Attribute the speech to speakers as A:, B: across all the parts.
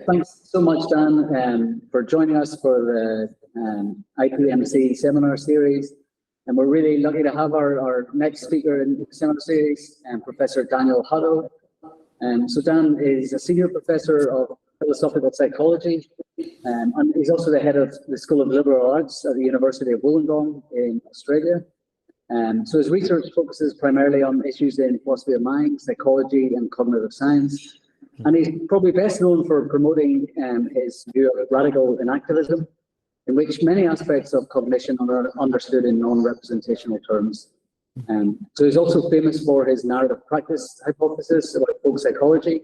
A: Thanks so much, Dan, for joining us for the IPMC seminar series. And we're really lucky to have our next speaker in the seminar series, Professor Daniel Hutto. So Dan is a senior professor of philosophical psychology, and he's also the head of the School of Liberal Arts at the University of Wollongong in Australia. So his research focuses primarily on issues in philosophy of mind, psychology, and cognitive science. And he's probably best known for promoting his view of radical inactivism, in which many aspects of cognition are understood in non-representational terms. So he's also famous for his narrative practice hypothesis about folk psychology.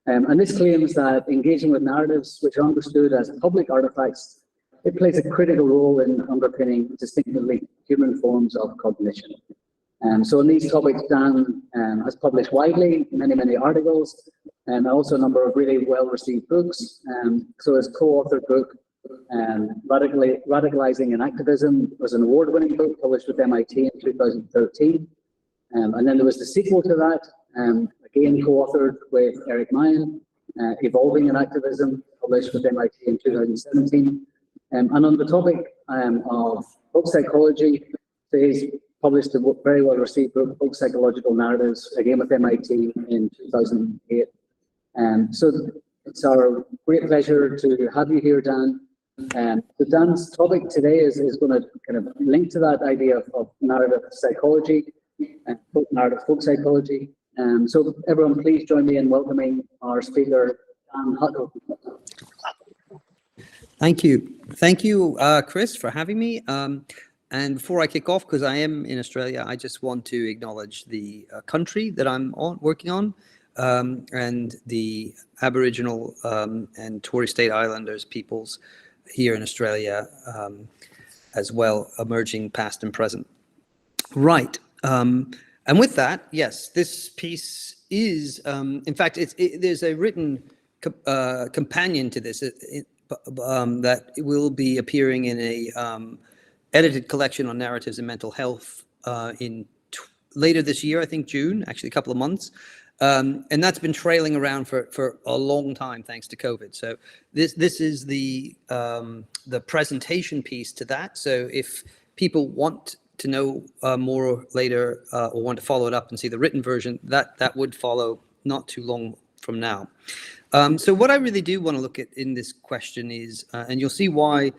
A: And this claims that engaging with narratives which are understood as public artifacts, it plays a critical role in underpinning distinctively human forms of cognition. So on these topics, Dan has published widely, many articles, and also a number of really well-received books. So his co-authored book, Radicalizing Inactivism, was an award-winning book published with MIT in 2013. And then there was the sequel to that, again co-authored with Eric Mayen, Evolving Inactivism, published with MIT in 2017. And on the topic of folk psychology, so he's published a very well-received book, Folk Psychological Narratives, again with MIT in 2008. So it's our great pleasure to have you here, Dan. So Dan's topic today is going to kind of link to that idea of narrative psychology and narrative folk psychology. So everyone, please join me in welcoming our speaker, Dan Hutto.
B: Thank you, Chris, for having me. And before I kick off, because I am in Australia, I just want to acknowledge the country that I'm working on, and the Aboriginal and Torres Strait Islanders peoples here in Australia, as well, emerging past and present. Right. And with that, yes, this piece is, in fact, there's a written companion to this that will be appearing in a edited collection on narratives and mental health later this year, I think June, actually a couple of months. And that's been trailing around for a long time, thanks to COVID. So this is the presentation piece to that. So if people want to know more later, or want to follow it up and see the written version, that would follow not too long from now. So what I really do want to look at in this question is, and you'll see why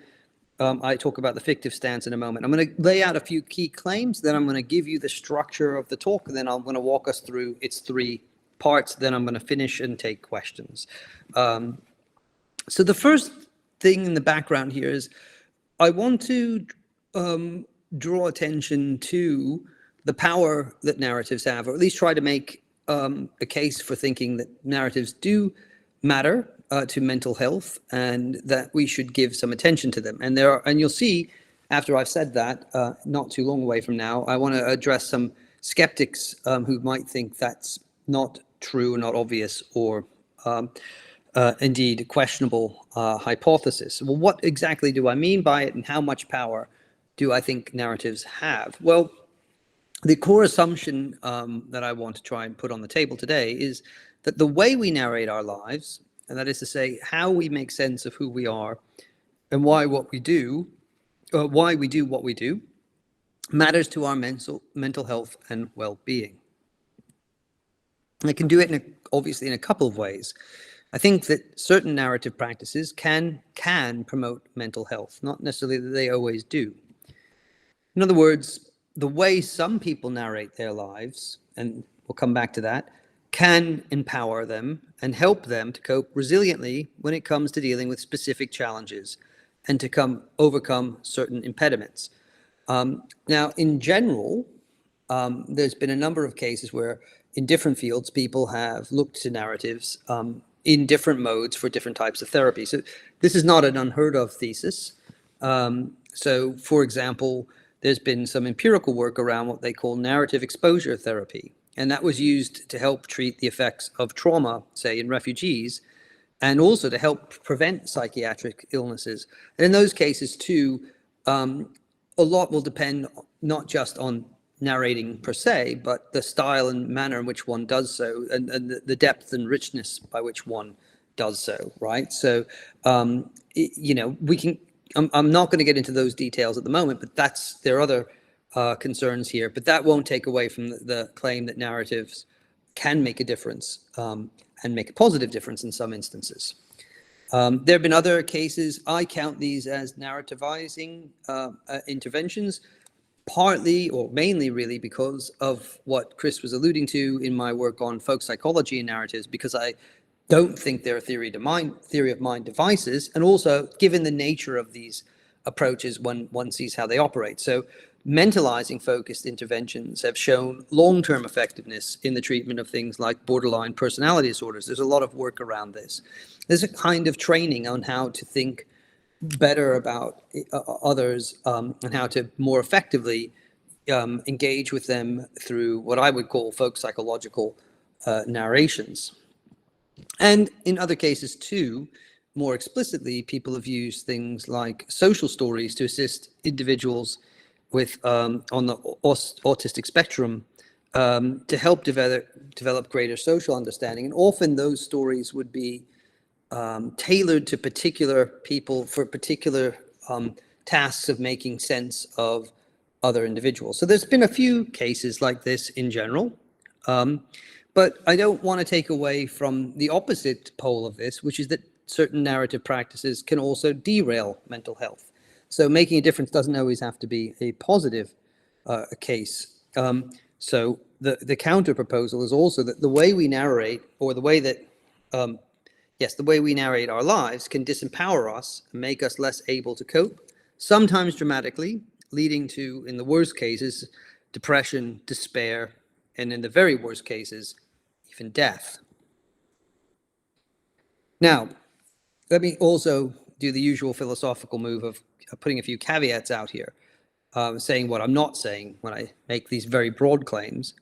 B: I talk about the fictive stance in a moment. I'm going to lay out a few key claims, then I'm going to give you the structure of the talk, and then I'm going to walk us through its three parts, then I'm going to finish and take questions. So the first thing in the background here is I want to draw attention to the power that narratives have, or at least try to make a case for thinking that narratives do matter to mental health, and that we should give some attention to them. And you'll see after I've said that, not too long away from now, I want to address some skeptics who might think that's not true, not obvious, or indeed questionable hypothesis. Well, what exactly do I mean by it, and how much power do I think narratives have? Well, the core assumption that I want to try and put on the table today is that the way we narrate our lives, and that is to say, how we make sense of who we are and why we do what we do, matters to our mental health and well-being. I can do it obviously in a couple of ways. I think that certain narrative practices can promote mental health, not necessarily that they always do. In other words, the way some people narrate their lives, and we'll come back to that, can empower them and help them to cope resiliently when it comes to dealing with specific challenges and to overcome certain impediments. Now, in general, there's been a number of cases where in different fields, people have looked to narratives in different modes for different types of therapy. So this is not an unheard of thesis. So, for example, there's been some empirical work around what they call narrative exposure therapy. And that was used to help treat the effects of trauma, say in refugees, and also to help prevent psychiatric illnesses. And in those cases too, a lot will depend not just on narrating per se, but the style and manner in which one does so, and the depth and richness by which one does so, right? So, you know, we can, I'm not going to get into those details at the moment, but there are other concerns here, but that won't take away from the claim that narratives can make a difference and make a positive difference in some instances. There have been other cases. I count these as narrativizing interventions, partly or mainly really because of what Chris was alluding to in my work on folk psychology and narratives, because I don't think they're theory of mind devices, and also given the nature of these approaches when one sees how they operate. So mentalizing focused interventions have shown long-term effectiveness in the treatment of things like borderline personality disorders. There's a lot of work around this. There's a kind of training on how to think better about others and how to more effectively engage with them through what I would call folk psychological narrations. And in other cases too, more explicitly, people have used things like social stories to assist individuals with on the autistic spectrum to help develop greater social understanding. And often those stories would be tailored to particular people for particular tasks of making sense of other individuals. So there's been a few cases like this in general, but I don't want to take away from the opposite pole of this, which is that certain narrative practices can also derail mental health. So making a difference doesn't always have to be a positive case. So the counter proposal is also that the way we narrate, or the way that the way we narrate our lives can disempower us and make us less able to cope, sometimes dramatically, leading to, in the worst cases, depression, despair, and in the very worst cases, even death. Now, let me also do the usual philosophical move of putting a few caveats out here, saying what I'm not saying when I make these very broad claims.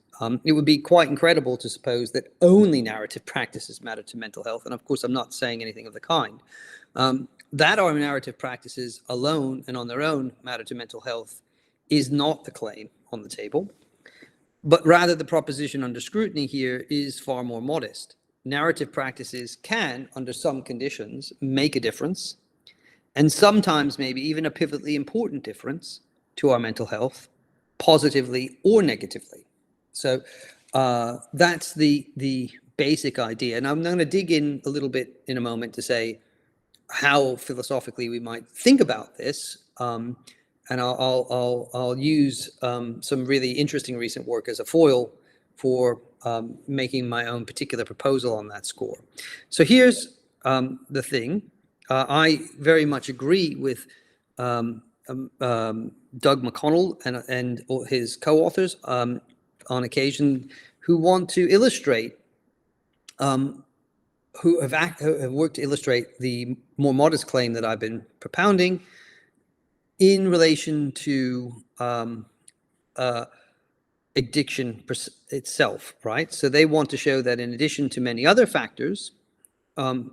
B: It would be quite incredible to suppose that only narrative practices matter to mental health. And of course, I'm not saying anything of the kind. That our narrative practices alone and on their own matter to mental health is not the claim on the table, but rather the proposition under scrutiny here is far more modest. Narrative practices can, under some conditions, make a difference, and sometimes maybe even a pivotally important difference to our mental health, positively or negatively. So that's the basic idea. And I'm going to dig in a little bit in a moment to say how philosophically we might think about this. And I'll use some really interesting recent work as a foil for making my own particular proposal on that score. So here's the thing. I very much agree with Doug McConnell and his co-authors on occasion who want to illustrate, who have worked to illustrate the more modest claim that I've been propounding in relation to addiction itself, right? So they want to show that in addition to many other factors, that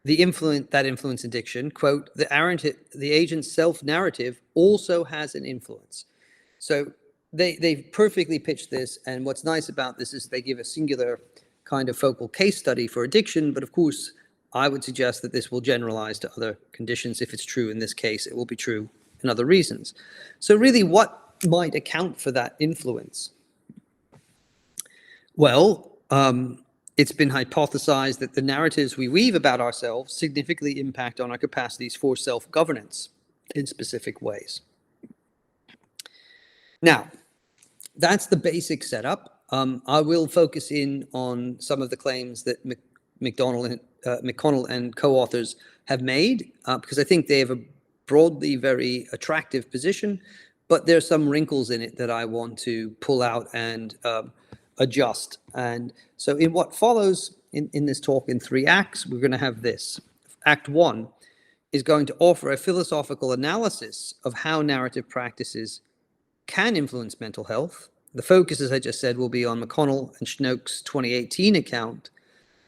B: influence addiction, quote, the agent's self-narrative also has an influence. So they've perfectly pitched this, and what's nice about this is they give a singular kind of focal case study for addiction, but of course, I would suggest that this will generalize to other conditions. If it's true in this case, it will be true in other reasons. So really, what might account for that influence? Well, it's been hypothesized that the narratives we weave about ourselves significantly impact on our capacities for self-governance in specific ways. Now, that's the basic setup. I will focus in on some of the claims that McConnell and co-authors have made, because I think they have a broadly very attractive position, but there's some wrinkles in it that I want to pull out and adjust. And so in what follows in this talk in 3 acts, we're going to have this. Act 1 is going to offer a philosophical analysis of how narrative practices can influence mental health. The focus, as I just said, will be on McConnell and Schnoke's 2018 account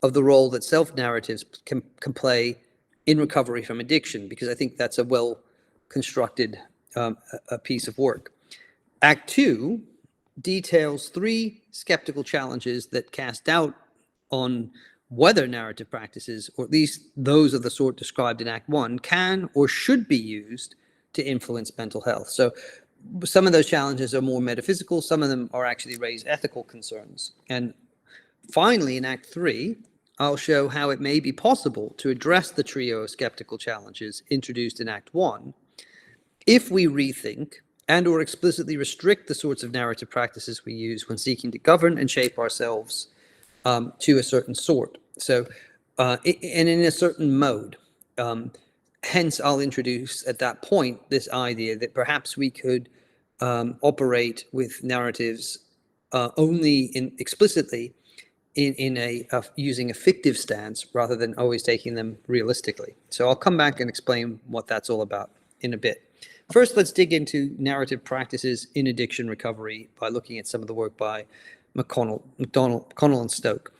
B: of the role that self-narratives can play in recovery from addiction, because I think that's a well-constructed a piece of work. Act 2 details 3 skeptical challenges that cast doubt on whether narrative practices, or at least those of the sort described in Act 1, can or should be used to influence mental health. So some of those challenges are more metaphysical, some of them are actually raise ethical concerns. And finally, in Act 3, I'll show how it may be possible to address the trio of skeptical challenges introduced in Act 1 if we rethink and or explicitly restrict the sorts of narrative practices we use when seeking to govern and shape ourselves to a certain sort. So, and in a certain mode. Hence, I'll introduce at that point this idea that perhaps we could operate with narratives only explicitly in using a fictive stance rather than always taking them realistically. So I'll come back and explain what that's all about in a bit. First, let's dig into narrative practices in addiction recovery by looking at some of the work by McConnell and Stoke.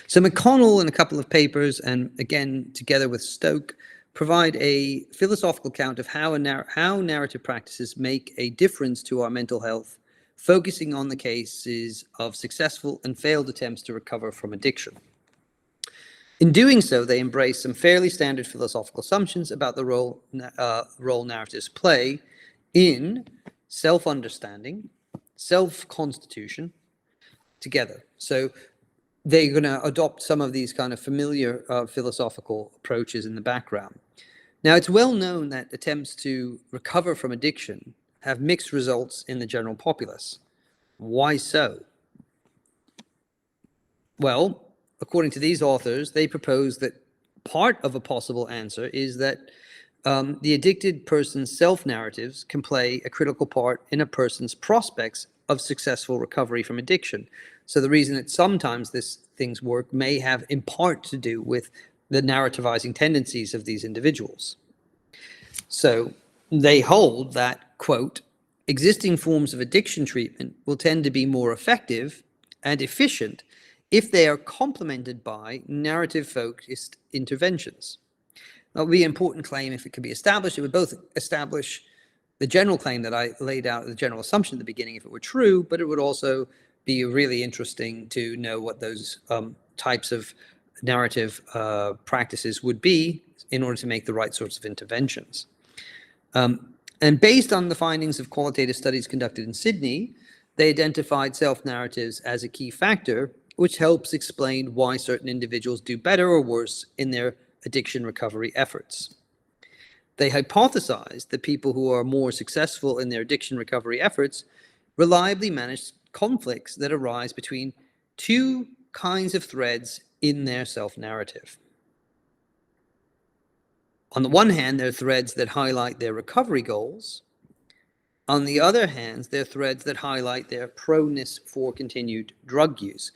B: So McConnell in a couple of papers, and again together with Stoke, provide a philosophical account of how narrative practices make a difference to our mental health, focusing on the cases of successful and failed attempts to recover from addiction. In doing so, they embrace some fairly standard philosophical assumptions about the role narratives play in self-understanding, self-constitution together. So they're going to adopt some of these kind of familiar philosophical approaches in the background. Now, it's well known that attempts to recover from addiction have mixed results in the general populace. Why so? Well, according to these authors, they propose that part of a possible answer is that the addicted person's self-narratives can play a critical part in a person's prospects of successful recovery from addiction. So the reason that sometimes things work may have in part to do with the narrativizing tendencies of these individuals. So they hold that, quote, existing forms of addiction treatment will tend to be more effective and efficient if they are complemented by narrative-focused interventions. That would be an important claim if it could be established. It would both establish the general claim that I laid out, the general assumption at the beginning, if it were true, but it would also be really interesting to know what those types of narrative practices would be in order to make the right sorts of interventions. And based on the findings of qualitative studies conducted in Sydney, they identified self-narratives as a key factor, which helps explain why certain individuals do better or worse in their addiction recovery efforts. They hypothesized that people who are more successful in their addiction recovery efforts reliably manage conflicts that arise between two kinds of threads in their self-narrative. On the one hand, they're threads that highlight their recovery goals. On the other hand, they're threads that highlight their proneness for continued drug use.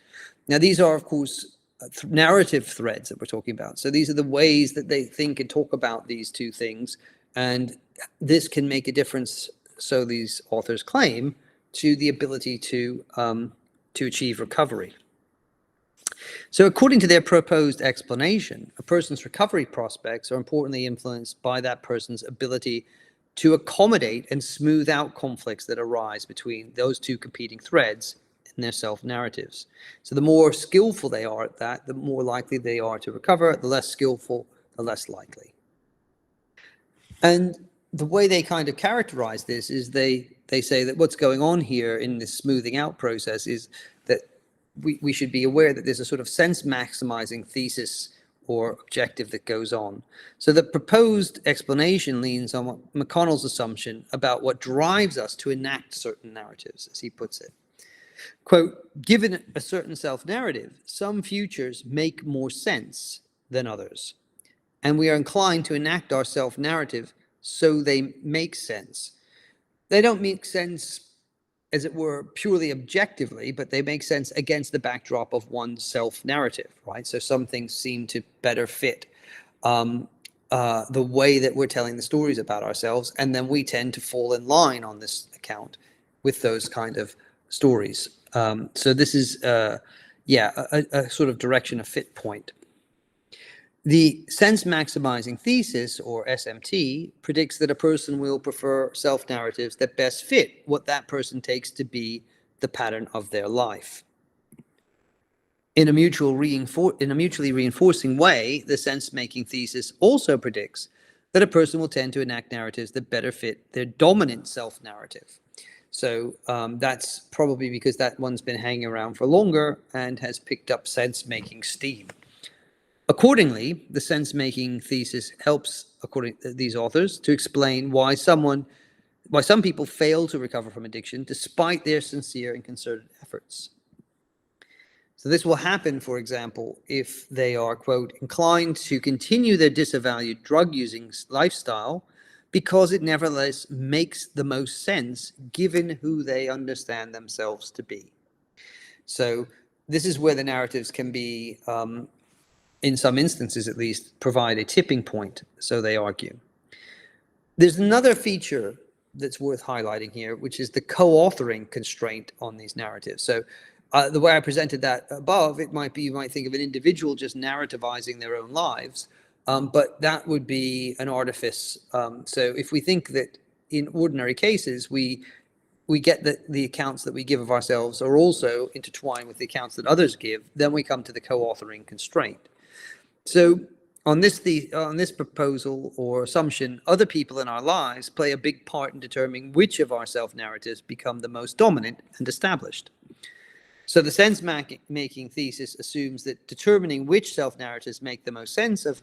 B: Now, these are, of course, narrative threads that we're talking about. So these are the ways that they think and talk about these two things. And this can make a difference, so these authors claim, to the ability to achieve recovery. So according to their proposed explanation, a person's recovery prospects are importantly influenced by that person's ability to accommodate and smooth out conflicts that arise between those two competing threads in their self-narratives. So the more skillful they are at that, the more likely they are to recover. The less skillful, the less likely. And the way they kind of characterize this is they say that what's going on here in this smoothing out process is that we should be aware that there's a sort of sense maximizing thesis or objective that goes on. So the proposed explanation leans on what McConnell's assumption about what drives us to enact certain narratives, as he puts it. Quote, given a certain self-narrative, some futures make more sense than others, and we are inclined to enact our self-narrative so they make sense. They don't make sense, as it were, purely objectively, but they make sense against the backdrop of one's self-narrative, right? So some things seem to better fit the way that we're telling the stories about ourselves, and then we tend to fall in line on this account with those kind of stories. So this is, a sort of direction of fit point. The sense-maximizing thesis, or SMT, predicts that a person will prefer self-narratives that best fit what that person takes to be the pattern of their life. In a mutually reinforcing way, the sense-making thesis also predicts that a person will tend to enact narratives that better fit their dominant self-narrative. So that's probably because that one's been hanging around for longer and has picked up sense-making steam. Accordingly, the sense-making thesis helps, according to these authors, to explain why some people fail to recover from addiction despite their sincere and concerted efforts. So this will happen, for example, if they are, quote, inclined to continue their disavowed drug-using lifestyle because it nevertheless makes the most sense given who they understand themselves to be. So this is where the narratives can be, in some instances at least, provide a tipping point, so they argue. There's another feature that's worth highlighting here, which is the co-authoring constraint on these narratives. So the way I presented that above, you might think of an individual just narrativizing their own lives, but that would be an artifice. So if we think that in ordinary cases, we get that the accounts that we give of ourselves are also intertwined with the accounts that others give, then we come to the co-authoring constraint. So on this proposal or assumption, other people in our lives play a big part in determining which of our self-narratives become the most dominant and established. So the sense-making thesis assumes that determining which self-narratives make the most sense of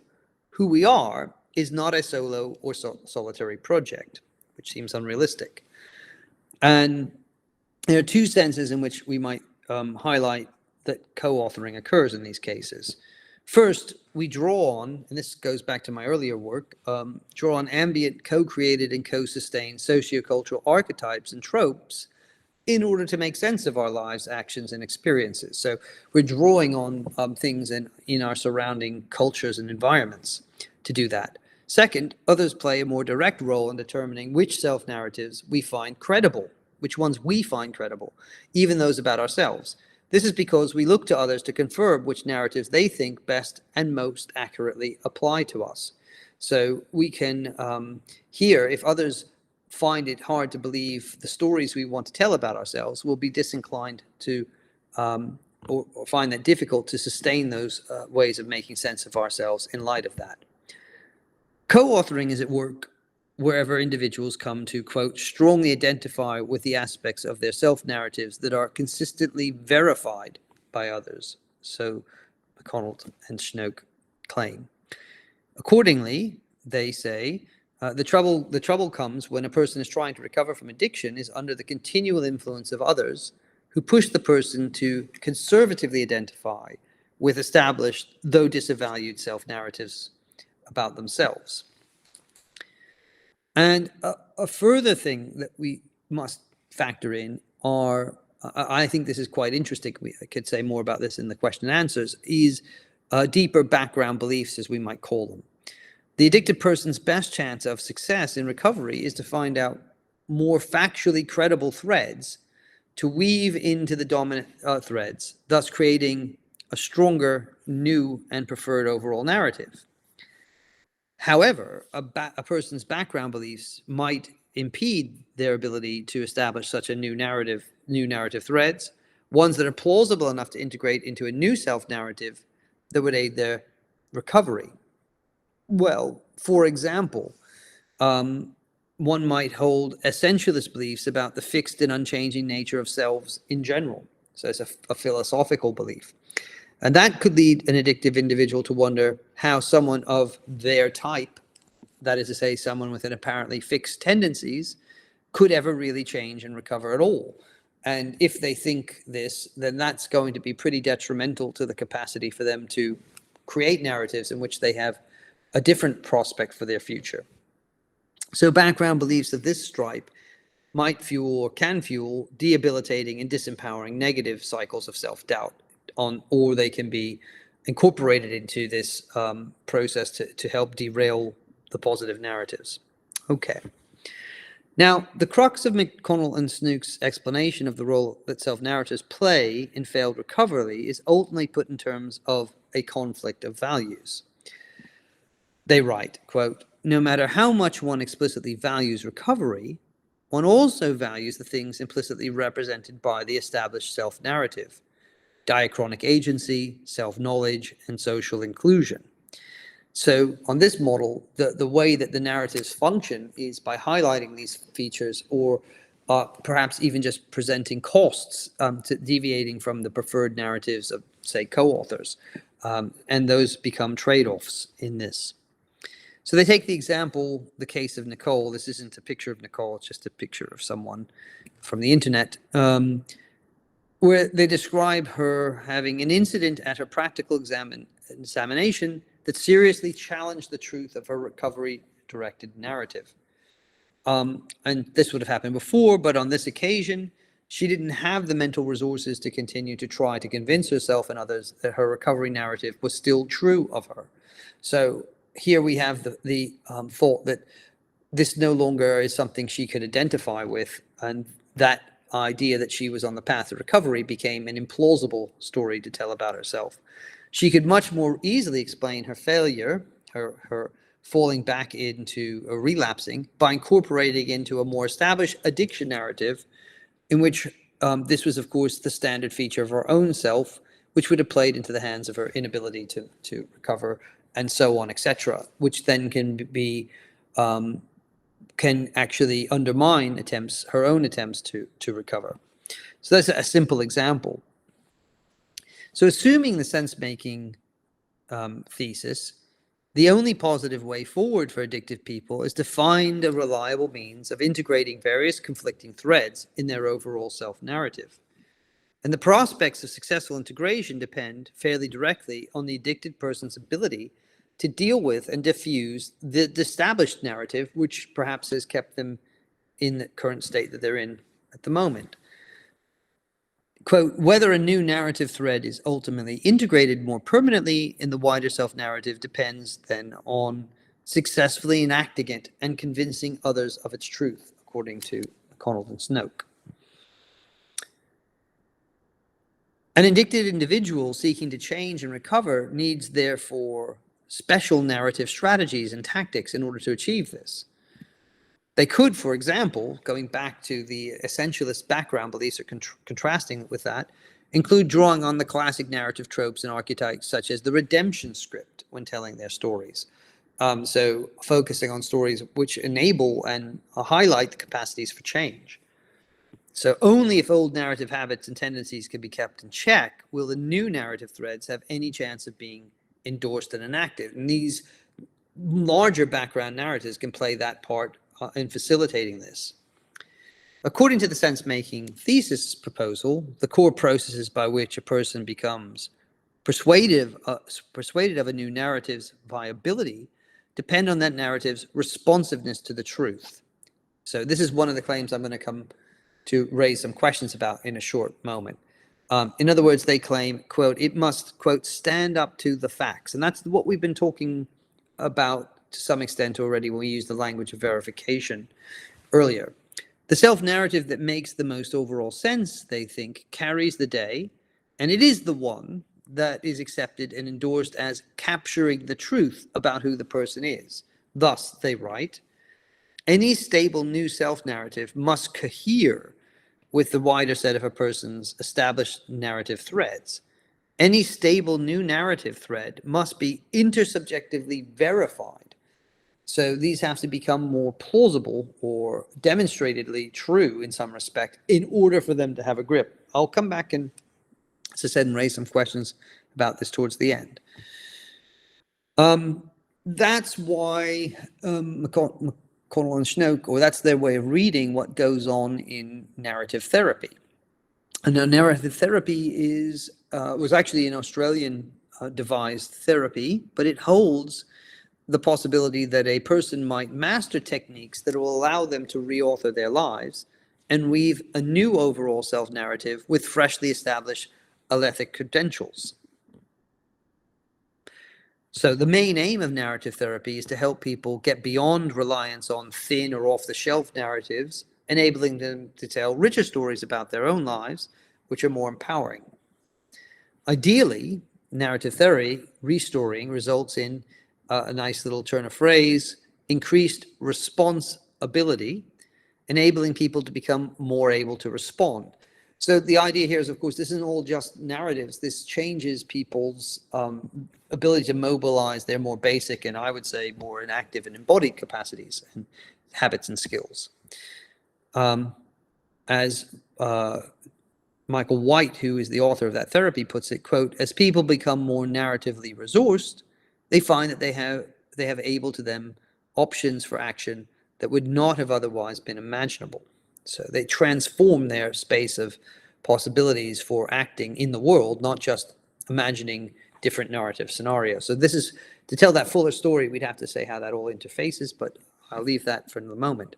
B: who we are is not a solo or solitary project, which seems unrealistic. And there are two senses in which we might highlight that co-authoring occurs in these cases. First, we draw on, and this goes back to my earlier work, draw on ambient, co-created and co-sustained sociocultural archetypes and tropes in order to make sense of our lives, actions, and experiences. So we're drawing on things in our surrounding cultures and environments to do that. Second, others play a more direct role in determining which self-narratives we find credible, which ones we find credible, even those about ourselves. This is because we look to others to confirm which narratives they think best and most accurately apply to us. So we can hear if others find it hard to believe the stories we want to tell about ourselves, we'll be disinclined to or find that difficult to sustain those ways of making sense of ourselves in light of that. Co-authoring is at work wherever individuals come to, quote, strongly identify with the aspects of their self-narratives that are consistently verified by others. So McConnell and Schnoke claim. Accordingly, they say, the trouble comes when a person is trying to recover from addiction is under the continual influence of others who push the person to conservatively identify with established, though disavowed, self-narratives about themselves. And a further thing that we must factor in are, I think this is quite interesting, I could say more about this in the question and answers, is deeper background beliefs, as we might call them. The addicted person's best chance of success in recovery is to find out more factually credible threads to weave into the dominant threads, thus creating a stronger, new, and preferred overall narrative. However, a person's background beliefs might impede their ability to establish such a new narrative threads, ones that are plausible enough to integrate into a new self-narrative that would aid their recovery. Well, for example, one might hold essentialist beliefs about the fixed and unchanging nature of selves in general. So it's a philosophical belief. And that could lead an addictive individual to wonder how someone of their type, that is to say, someone with an apparently fixed tendencies, could ever really change and recover at all. And if they think this, then that's going to be pretty detrimental to the capacity for them to create narratives in which they have a different prospect for their future. So background beliefs of this stripe might fuel or can fuel debilitating and disempowering negative cycles of self-doubt, or they can be incorporated into this process to help derail the positive narratives. Okay. Now, the crux of McConnell and Snook's explanation of the role that self-narratives play in failed recovery is ultimately put in terms of a conflict of values. They write, quote, no matter how much one explicitly values recovery, one also values the things implicitly represented by the established self-narrative. diachronic agency, self-knowledge, and social inclusion. So on this model, the way that the narratives function is by highlighting these features, or perhaps even just presenting costs to deviating from the preferred narratives of, say, co-authors. And those become trade-offs in this. So they take the example, the case of Nicole. This isn't a picture of Nicole, it's just a picture of someone from the internet, where they describe her having an incident at her practical examination that seriously challenged the truth of her recovery-directed narrative. And this would have happened before, but on this occasion, she didn't have the mental resources to continue to try to convince herself and others that her recovery narrative was still true of her. So here we have the thought that this no longer is something she could identify with, and that idea that she was on the path to recovery became an implausible story to tell about herself. She could much more easily explain her failure, her falling back into a relapsing, by incorporating into a more established addiction narrative, in which this was, of course, the standard feature of her own self, which would have played into the hands of her inability to recover, and so on, etc., which then can actually undermine her own attempts to recover. So that's a simple example. So assuming the sense-making thesis, the only positive way forward for addictive people is to find a reliable means of integrating various conflicting threads in their overall self-narrative. And the prospects of successful integration depend fairly directly on the addicted person's ability to deal with and diffuse the established narrative, which perhaps has kept them in the current state that they're in at the moment. Quote, whether a new narrative thread is ultimately integrated more permanently in the wider self-narrative depends then on successfully enacting it and convincing others of its truth, according to McConnell and Snoke. An addicted individual seeking to change and recover needs, therefore, special narrative strategies and tactics in order to achieve this. They could, for example, going back to the essentialist background beliefs or contrasting with that, include drawing on the classic narrative tropes and archetypes such as the redemption script when telling their stories. So focusing on stories which enable and highlight the capacities for change. So only if old narrative habits and tendencies can be kept in check will the new narrative threads have any chance of being endorsed and enacted. And these larger background narratives can play that part in facilitating this. According to the sense-making thesis proposal, the core processes by which a person becomes persuaded of a new narrative's viability depend on that narrative's responsiveness to the truth. So this is one of the claims I'm going to come to raise some questions about in a short moment. In other words, they claim, quote, it must, quote, stand up to the facts. And that's what we've been talking about to some extent already when we use the language of verification earlier. The self-narrative that makes the most overall sense, they think, carries the day, and it is the one that is accepted and endorsed as capturing the truth about who the person is. Thus, they write, any stable new self-narrative must cohere with the wider set of a person's established narrative threads. Any stable new narrative thread must be intersubjectively verified. So these have to become more plausible or demonstratedly true in some respect in order for them to have a grip. I'll come back and, as I said, and raise some questions about this towards the end. That's why McConnell and Snoke, or that's their way of reading what goes on in narrative therapy. And now narrative therapy was actually an Australian devised therapy, but it holds the possibility that a person might master techniques that will allow them to reauthor their lives and weave a new overall self-narrative with freshly established alethic credentials. So the main aim of narrative therapy is to help people get beyond reliance on thin or off-the-shelf narratives, enabling them to tell richer stories about their own lives, which are more empowering. Ideally, narrative therapy restoring results in a nice little turn of phrase, increased response ability, enabling people to become more able to respond. So the idea here is, of course, this isn't all just narratives. This changes people's ability to mobilize their more basic and, I would say, more inactive and embodied capacities and habits and skills. As Michael White, who is the author of that therapy, puts it, quote, as people become more narratively resourced, they find that they have able to them options for action that would not have otherwise been imaginable. So they transform their space of possibilities for acting in the world, not just imagining different narrative scenarios. So this is, to tell that fuller story, we'd have to say how that all interfaces, but I'll leave that for the moment.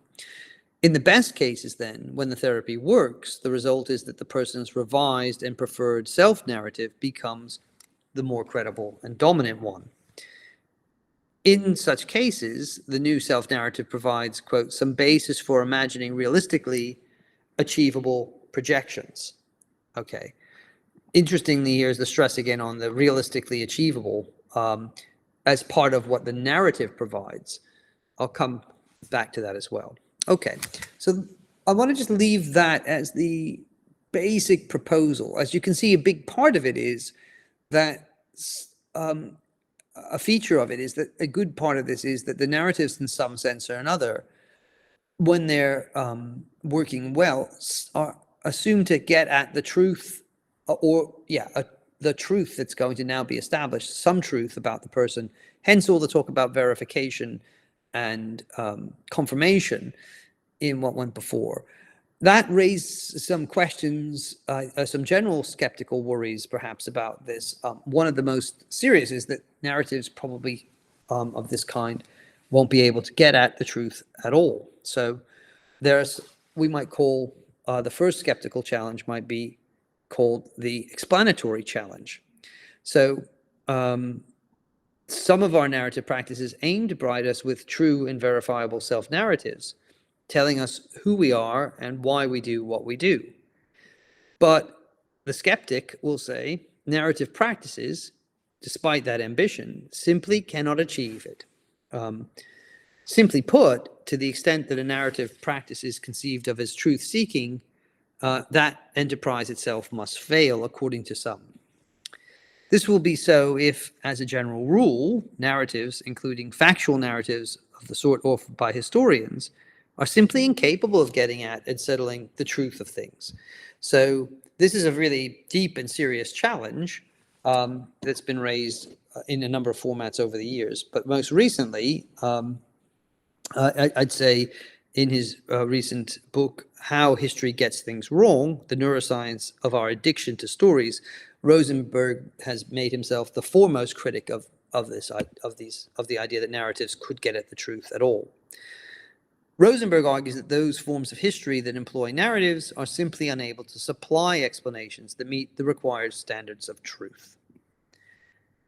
B: In the best cases then, when the therapy works, the result is that the person's revised and preferred self-narrative becomes the more credible and dominant one. In such cases, the new self-narrative provides, quote, some basis for imagining realistically achievable projections. Okay. Interestingly, here's the stress again on the realistically achievable as part of what the narrative provides. I'll come back to that as well. Okay, so I want to just leave that as the basic proposal. As you can see, a big part of it is that a feature of it is that a good part of this is that the narratives in some sense or another, when they're working well, are assumed to get at the truth the truth that's going to now be established, some truth about the person, hence all the talk about verification and confirmation in what went before. That raised some questions, some general skeptical worries perhaps about this. One of the most serious is that narratives probably of this kind won't be able to get at the truth at all. So there's, we might call, the first skeptical challenge might be called the explanatory challenge. So some of our narrative practices aim to provide us with true and verifiable self-narratives, telling us who we are and why we do what we do. But the skeptic will say narrative practices, despite that ambition, simply cannot achieve it. Simply put, to the extent that a narrative practice is conceived of as truth-seeking, that enterprise itself must fail, according to some. This will be so if, as a general rule, narratives, including factual narratives of the sort offered by historians, are simply incapable of getting at and settling the truth of things. So this is a really deep and serious challenge that's been raised in a number of formats over the years. But most recently, I'd say in his recent book, How History Gets Things Wrong, The Neuroscience of Our Addiction to Stories, Rosenberg has made himself the foremost critic of the idea that narratives could get at the truth at all. Rosenberg argues that those forms of history that employ narratives are simply unable to supply explanations that meet the required standards of truth.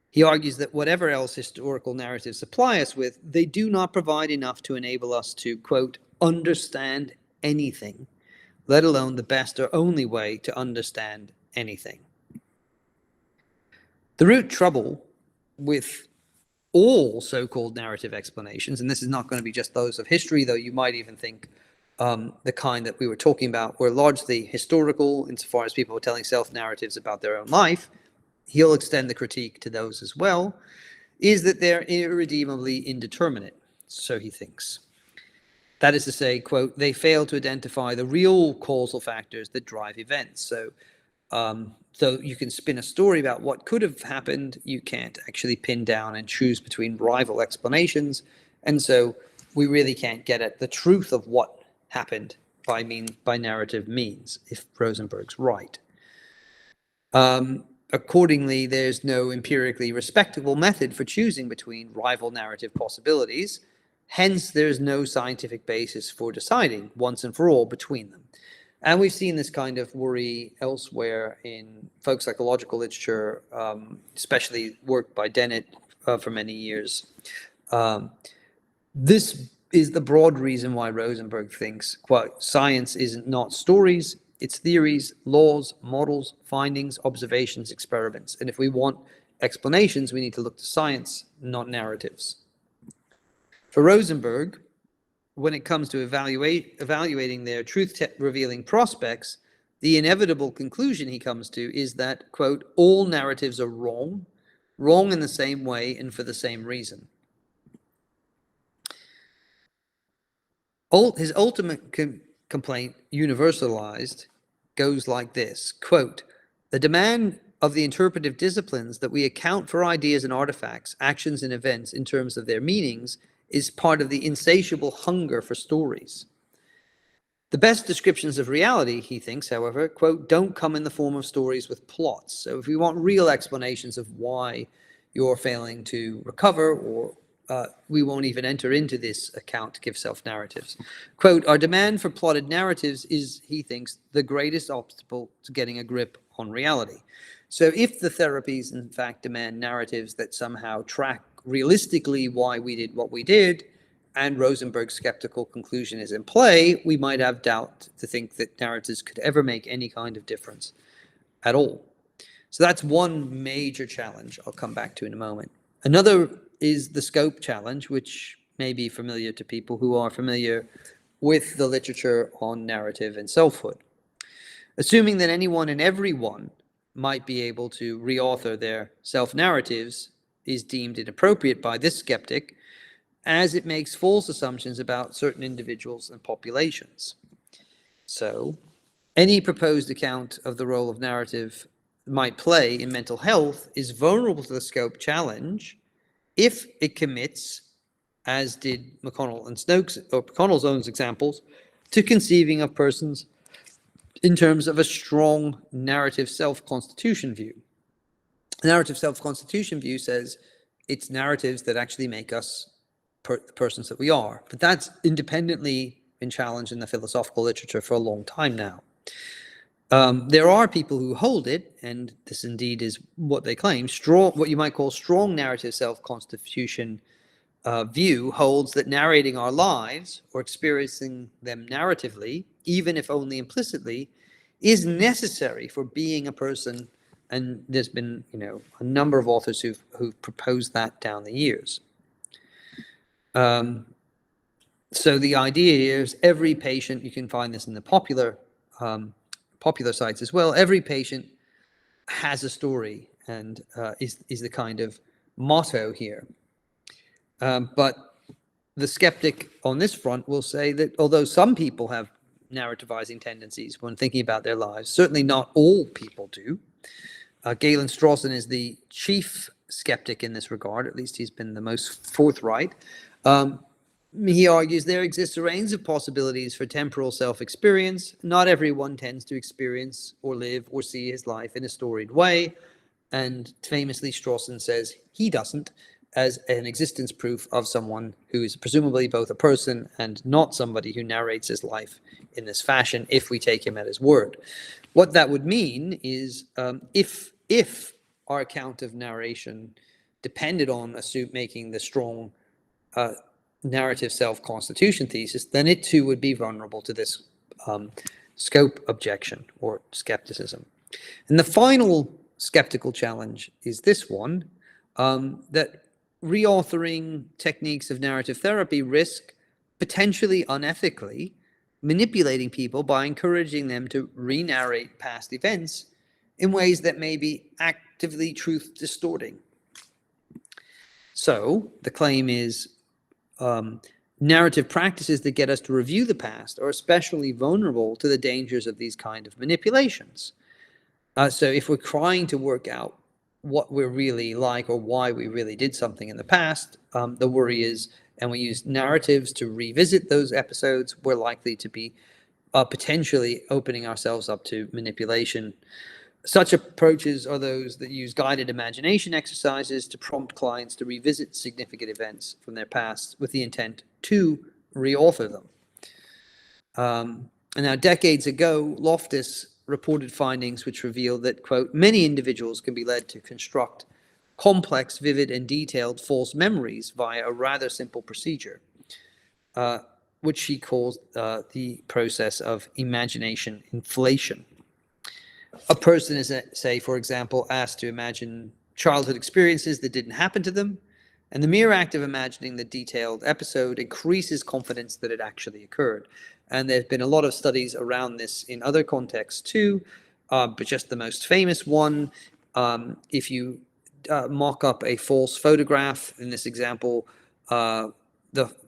B: He argues that whatever else historical narratives supply us with, they do not provide enough to enable us to, quote, understand anything, let alone the best or only way to understand anything. The root trouble with all so-called narrative explanations, and this is not going to be just those of history, though you might even think the kind that we were talking about were largely historical insofar as people were telling self-narratives about their own life. He'll extend the critique to those as well, is that they're irredeemably indeterminate, so he thinks. That is to say, quote, they fail to identify the real causal factors that drive events. So you can spin a story about what could have happened, you can't actually pin down and choose between rival explanations. And so we really can't get at the truth of what happened by narrative means, if Rosenberg's right. Accordingly, there's no empirically respectable method for choosing between rival narrative possibilities. Hence, there's no scientific basis for deciding once and for all between them. And we've seen this kind of worry elsewhere in folk psychological literature, especially work by Dennett for many years. This is the broad reason why Rosenberg thinks, quote, science isn't not stories, it's theories, laws, models, findings, observations, experiments. And if we want explanations, we need to look to science, not narratives. For Rosenberg, when it comes to evaluating their truth-revealing prospects, the inevitable conclusion he comes to is that, quote, all narratives are wrong, wrong in the same way and for the same reason. His ultimate complaint, universalized, goes like this, quote, the demand of the interpretive disciplines that we account for ideas and artifacts, actions and events in terms of their meanings is part of the insatiable hunger for stories. The best descriptions of reality, he thinks, however, quote, don't come in the form of stories with plots. So if we want real explanations of why you're failing to recover, or we won't even enter into this account to give self-narratives. Quote, our demand for plotted narratives is, he thinks, the greatest obstacle to getting a grip on reality. So if the therapies, in fact, demand narratives that somehow track realistically why we did what we did, and Rosenberg's skeptical conclusion is in play, we might have doubt to think that narratives could ever make any kind of difference at all. So that's one major challenge I'll come back to in a moment. Another is the scope challenge, which may be familiar to people who are familiar with the literature on narrative and selfhood. Assuming that anyone and everyone might be able to reauthor their self-narratives is deemed inappropriate by this skeptic, as it makes false assumptions about certain individuals and populations. So, any proposed account of the role of narrative might play in mental health is vulnerable to the scope challenge if it commits, as did McConnell and Stokes, or McConnell's own examples, to conceiving of persons in terms of a strong narrative self-constitution view. The narrative self-constitution view says it's narratives that actually make us the persons that we are. But that's independently been challenged in the philosophical literature for a long time now. There are people who hold it, and this indeed is what they claim, what you might call strong narrative self-constitution view holds that narrating our lives or experiencing them narratively, even if only implicitly, is necessary for being a person. And there's been, a number of authors who've proposed that down the years. So the idea here is every patient, you can find this in the popular sites as well, every patient has a story, and is the kind of motto here. But the skeptic on this front will say that although some people have narrativizing tendencies when thinking about their lives, certainly not all people do. Galen Strawson is the chief skeptic in this regard, at least he's been the most forthright. He argues there exists a range of possibilities for temporal self-experience. Not everyone tends to experience or live or see his life in a storied way. And famously, Strawson says he doesn't, as an existence proof of someone who is presumably both a person and not somebody who narrates his life in this fashion, if we take him at his word. What that would mean is if our account of narration depended on making the strong narrative self-constitution thesis, then it too would be vulnerable to this scope objection or skepticism. And the final skeptical challenge is this one, that reauthoring techniques of narrative therapy risk potentially unethically manipulating people by encouraging them to re-narrate past events in ways that may be actively truth distorting. So the claim is narrative practices that get us to review the past are especially vulnerable to the dangers of these kind of manipulations. So if we're trying to work out what we're really like or why we really did something in the past, the worry is, and we use narratives to revisit those episodes, we're likely to be potentially opening ourselves up to manipulation. Such approaches are those that use guided imagination exercises to prompt clients to revisit significant events from their past with the intent to reauthor them. And now, decades ago, Loftus reported findings which revealed that, quote, many individuals can be led to construct complex, vivid, and detailed false memories via a rather simple procedure, which she calls the process of imagination inflation. A person is, say, for example, asked to imagine childhood experiences that didn't happen to them, And the mere act of imagining the detailed episode increases confidence that it actually occurred. And there have been a lot of studies around this in other contexts too, but just the most famous one, if you mock up a false photograph, in this example,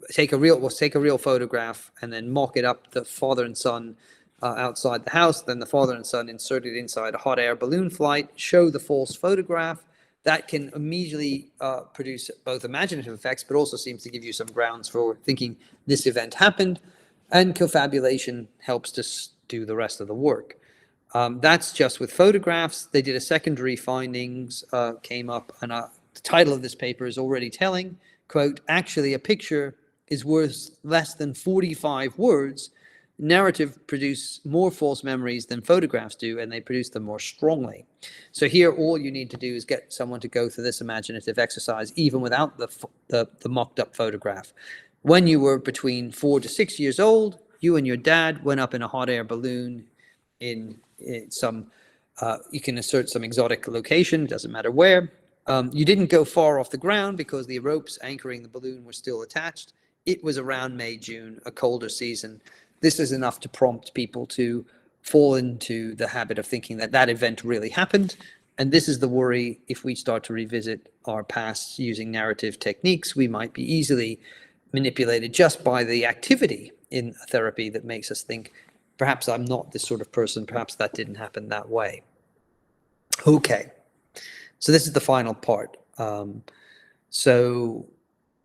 B: take a real photograph and then mock it up, the father and son outside the house, then the father and son inserted inside a hot air balloon flight, show the false photograph. That can immediately produce both imaginative effects, but also seems to give you some grounds for thinking this event happened. And confabulation helps to do the rest of the work. That's just with photographs. They did a secondary findings, came up, and the title of this paper is already telling, quote, actually a picture is worth less than 45 words. Narrative produce more false memories than photographs do, and they produce them more strongly. So here, all you need to do is get someone to go through this imaginative exercise, even without the mocked up photograph. When you were between 4 to 6 years old, you and your dad went up in a hot air balloon in some, you can assert some exotic location, doesn't matter where. You didn't go far off the ground because the ropes anchoring the balloon were still attached. It was around May, June, a colder season. This is enough to prompt people to fall into the habit of thinking that that event really happened. And this is the worry: if we start to revisit our past using narrative techniques, we might be easily manipulated just by the activity in therapy that makes us think, perhaps I'm not this sort of person, perhaps that didn't happen that way. Okay, so this is the final part. So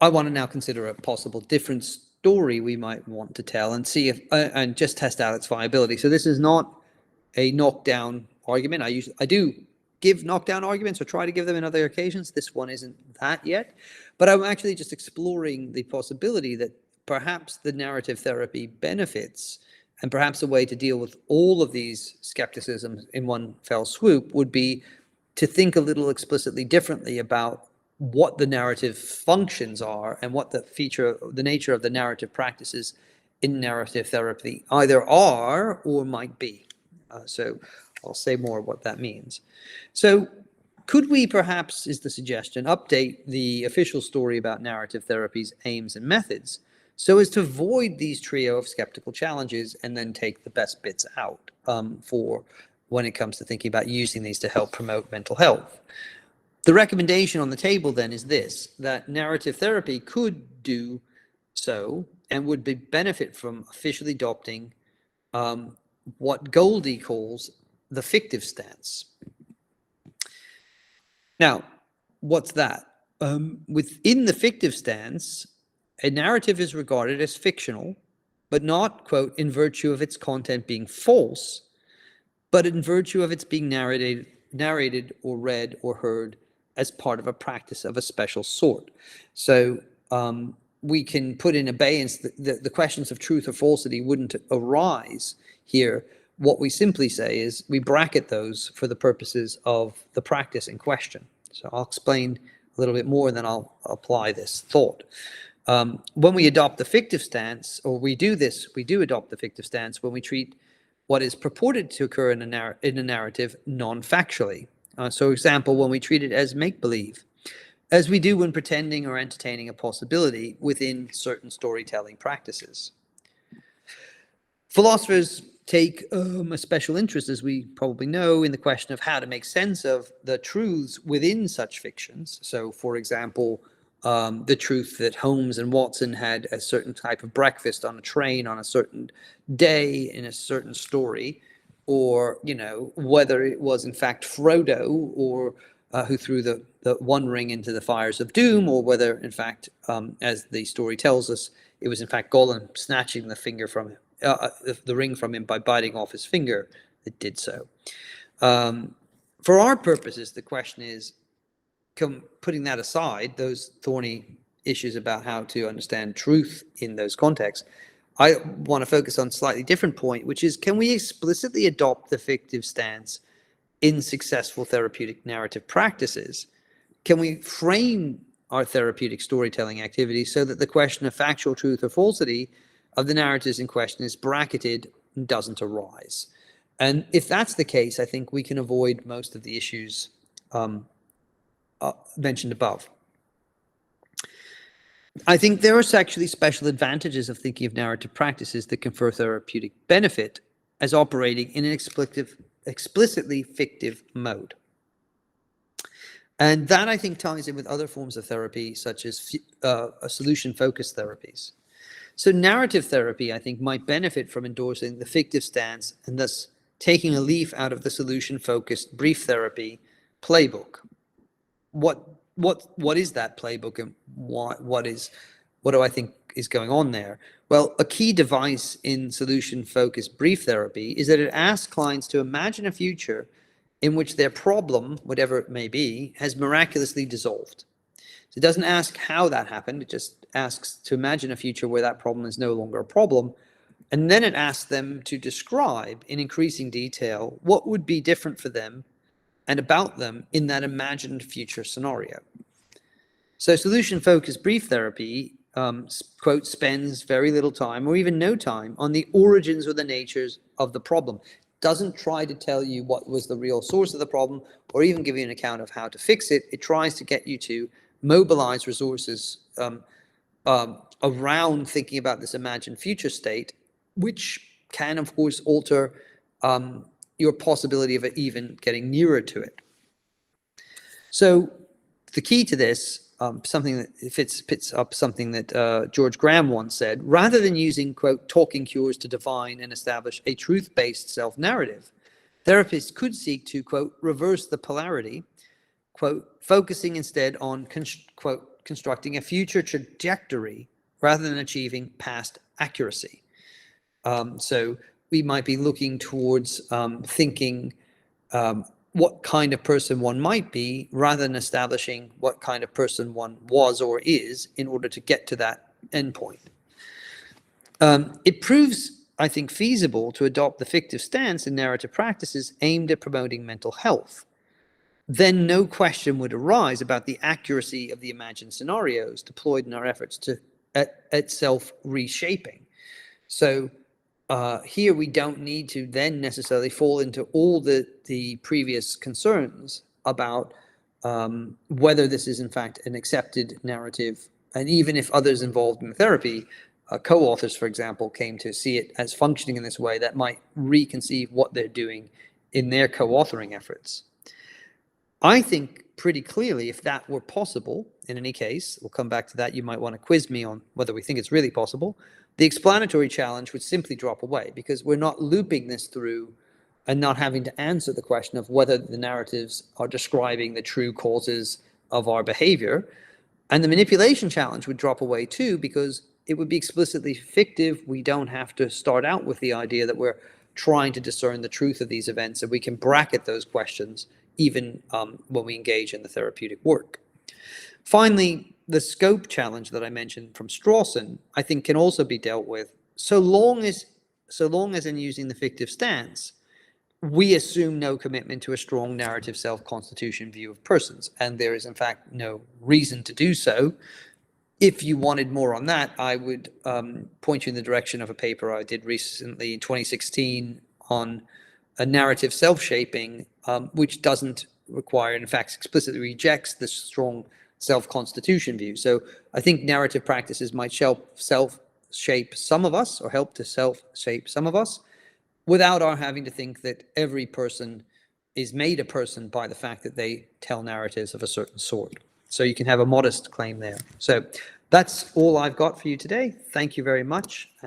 B: I want to now consider a possible different story we might want to tell and see if, and just test out its viability. So this is not a knockdown argument. I do give knockdown arguments, or try to give them in other occasions. This one isn't that yet, but I'm actually just exploring the possibility that perhaps the narrative therapy benefits, and perhaps a way to deal with all of these skepticisms in one fell swoop would be to think a little explicitly differently about what the narrative functions are and what the nature of the narrative practices in narrative therapy either are or might be. So I'll say more what that means. So could we perhaps, is the suggestion, update the official story about narrative therapy's aims and methods so as to avoid these trio of skeptical challenges and then take the best bits out for when it comes to thinking about using these to help promote mental health? The recommendation on the table then is this: that narrative therapy could do so and would benefit from officially adopting what Goldie calls the fictive stance. Now, what's that? Within the fictive stance, a narrative is regarded as fictional, but not, quote, in virtue of its content being false, but in virtue of its being narrated or read or heard as part of a practice of a special sort. So we can put in abeyance the questions of truth or falsity wouldn't arise here. What we simply say is we bracket those for the purposes of the practice in question. So I'll explain a little bit more, and then I'll apply this thought. When we adopt the fictive stance, or we do adopt the fictive stance when we treat what is purported to occur in a narrative non-factually. So, example, when we treat it as make-believe, as we do when pretending or entertaining a possibility within certain storytelling practices. Philosophers take a special interest, as we probably know, in the question of how to make sense of the truths within such fictions. So, for example, the truth that Holmes and Watson had a certain type of breakfast on a train on a certain day in a certain story, or, you know, whether it was in fact Frodo or who threw the one ring into the fires of doom, or whether in fact, as the story tells us, it was in fact Gollum snatching the finger from the ring from him by biting off his finger that did so. For our purposes, the question is, putting that aside, those thorny issues about how to understand truth in those contexts, I want to focus on a slightly different point, which is, can we explicitly adopt the fictive stance in successful therapeutic narrative practices? Can we frame our therapeutic storytelling activities so that the question of factual truth or falsity of the narratives in question is bracketed and doesn't arise? And if that's the case, I think we can avoid most of the issues mentioned above. I think there are actually special advantages of thinking of narrative practices that confer therapeutic benefit as operating in an explicitly fictive mode. And that, I think, ties in with other forms of therapy, such as solution-focused therapies. So narrative therapy, I think, might benefit from endorsing the fictive stance and thus taking a leaf out of the solution-focused brief therapy playbook. What is that playbook, and what do I think is going on there? Well, a key device in solution-focused brief therapy is that it asks clients to imagine a future in which their problem, whatever it may be, has miraculously dissolved. So it doesn't ask how that happened, it just asks to imagine a future where that problem is no longer a problem. And then it asks them to describe in increasing detail what would be different for them and about them in that imagined future scenario. So solution-focused brief therapy, quote, spends very little time or even no time on the origins or the natures of the problem. Doesn't try to tell you what was the real source of the problem or even give you an account of how to fix it. It tries to get you to mobilize resources around thinking about this imagined future state, which can, of course, alter your possibility of even getting nearer to it. So the key to this, something that picks up something that George Graham once said, rather than using, quote, talking cures to define and establish a truth-based self-narrative, therapists could seek to, quote, reverse the polarity, quote, focusing instead on, quote, constructing a future trajectory rather than achieving past accuracy. So we might be looking towards thinking what kind of person one might be rather than establishing what kind of person one was or is in order to get to that endpoint. It proves, I think, feasible to adopt the fictive stance in narrative practices aimed at promoting mental health. Then no question would arise about the accuracy of the imagined scenarios deployed in our efforts at self-reshaping. So here we don't need to then necessarily fall into all the previous concerns about whether this is in fact an accepted narrative. And even if others involved in therapy, co-authors, for example, came to see it as functioning in this way, that might reconceive what they're doing in their co-authoring efforts. I think pretty clearly, if that were possible, in any case, we'll come back to that, you might want to quiz me on whether we think it's really possible, the explanatory challenge would simply drop away because we're not looping this through and not having to answer the question of whether the narratives are describing the true causes of our behavior. And the manipulation challenge would drop away too, because it would be explicitly fictive. We don't have to start out with the idea that we're trying to discern the truth of these events, and we can bracket those questions even when we engage in the therapeutic work. Finally, the scope challenge that I mentioned from Strawson, I think, can also be dealt with so long as in using the fictive stance, we assume no commitment to a strong narrative self-constitution view of persons, and there is in fact no reason to do so. If you wanted more on that, I would point you in the direction of a paper I did recently in 2016 on a narrative self-shaping, which doesn't require, in fact, explicitly rejects the strong self-constitution view. So I think narrative practices might self-shape some of us, or help to self-shape some of us, without our having to think that every person is made a person by the fact that they tell narratives of a certain sort. So you can have a modest claim there. So that's all I've got for you today. Thank you very much. And